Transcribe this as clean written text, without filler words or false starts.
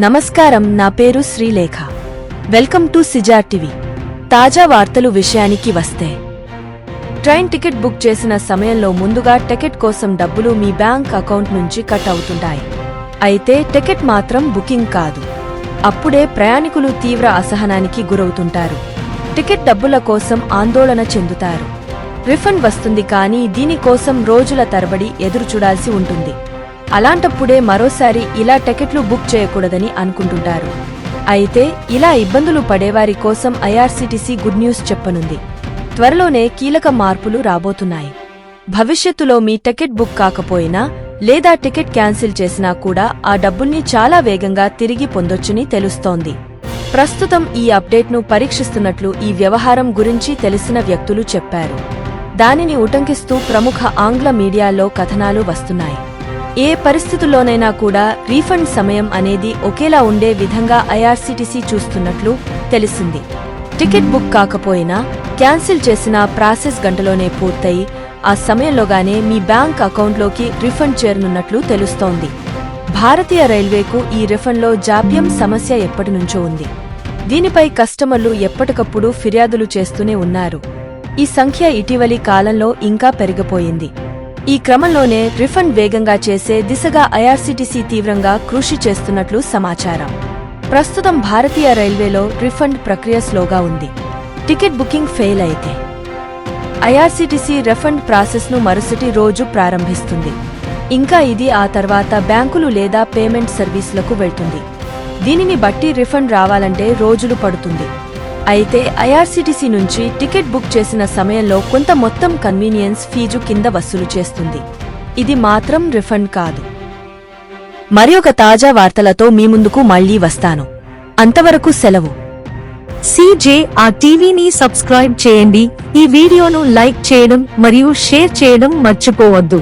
నమస్కారం, నా పేరు శ్రీలేఖ. వెల్కమ్ టు సిజార్ టీవీ. తాజా వార్తలు విషయానికి వస్తే, ట్రైన్ టికెట్ బుక్ చేసిన సమయంలో ముందుగా టికెట్ కోసం డబ్బులు మీ బ్యాంక్ అకౌంట్ నుంచి కట్ అవుతుంటాయి. అయితే టికెట్ మాత్రం బుకింగ్ కాదు. అప్పుడే ప్రయాణికులు తీవ్ర అసహనానికి గురవుతుంటారు. టికెట్ డబ్బుల కోసం ఆందోళన చెందుతారు. రిఫండ్ వస్తుంది, కానీ దీనికోసం రోజుల తరబడి ఎదురుచూడాల్సి ఉంటుంది. అలాంటప్పుడే మరోసారి ఇలా టికెట్లు బుక్ చేయకూడదని అనుకుంటుంటారు. అయితే ఇలా ఇబ్బందులు పడేవారి కోసం ఐఆర్సీటీసీ గుడ్ న్యూస్ చెప్పనుంది. త్వరలోనే కీలక మార్పులు రాబోతున్నాయి. భవిష్యత్తులో మీ టికెట్ బుక్ కాకపోయినా లేదా టికెట్ క్యాన్సిల్ చేసినా కూడా ఆ డబ్బుల్ని చాలా వేగంగా తిరిగి పొందొచ్చని తెలుస్తోంది. ప్రస్తుతం ఈ అప్డేట్ను పరీక్షిస్తున్నట్లు ఈ వ్యవహారం గురించి తెలిసిన వ్యక్తులు చెప్పారు. దానిని ఉటంకిస్తూ ప్రముఖ ఆంగ్ల మీడియాలో కథనాలు వస్తున్నాయి. ఏ పరిస్థితుల్లోనైనా కూడా రీఫండ్ సమయం అనేది ఒకేలా ఉండే విధంగా ఐఆర్సీటీసీ చూస్తున్నట్లు తెలిసింది. టికెట్ బుక్ కాకపోయినా క్యాన్సిల్ చేసిన ప్రాసెస్ గంటలోనే పూర్తయి ఆ సమయంలోగానే మీ బ్యాంక్ అకౌంట్లోకి రిఫండ్ చేరనున్నట్లు తెలుస్తోంది. భారతీయ రైల్వేకు ఈ రిఫండ్లో జాప్యం సమస్య ఎప్పటినుంచో ఉంది. దీనిపై కస్టమర్లు ఎప్పటికప్పుడు ఫిర్యాదులు చేస్తూనే ఉన్నారు. ఈ సంఖ్య ఇటీవలి కాలంలో ఇంకా పెరిగిపోయింది. ఈ క్రమంలోనే రిఫండ్ వేగంగా చేసే దిశగా ఐఆర్సీటీసీ తీవ్రంగా కృషి చేస్తున్నట్లు సమాచారం. ప్రస్తుతం భారతీయ రైల్వేలో రిఫండ్ ప్రక్రియ స్లోగా ఉంది. టికెట్ బుకింగ్ ఫెయిల్ అయితే ఐఆర్సీటీసీ రిఫండ్ ప్రాసెస్ను మరుసటి రోజు ప్రారంభిస్తుంది. ఇంకా ఇది ఆ తర్వాత బ్యాంకులు లేదా పేమెంట్ సర్వీసులకు వెళ్తుంది. దీనిని బట్టి రిఫండ్ రావాలంటే రోజులు పడుతుంది. అయితే ఐఆర్సీటీసీ నుంచి టికెట్ బుక్ చేసిన సమయంలో కొంత మొత్తం కన్వీనియన్స్ ఫీజు కింద వసూలు చేస్తుంది. ఇది మాత్రం రిఫండ్ కాదు. మరొక తాజా వార్తలతో మీ ముందుకు మళ్లీ వస్తాను. అంతవరకు సెలవు. సిజేఆర్ టీవీని సబ్స్క్రైబ్ చేయండి. ఈ వీడియోను లైక్ చేయడం మరియు షేర్ చేయడం మర్చిపోవద్దు.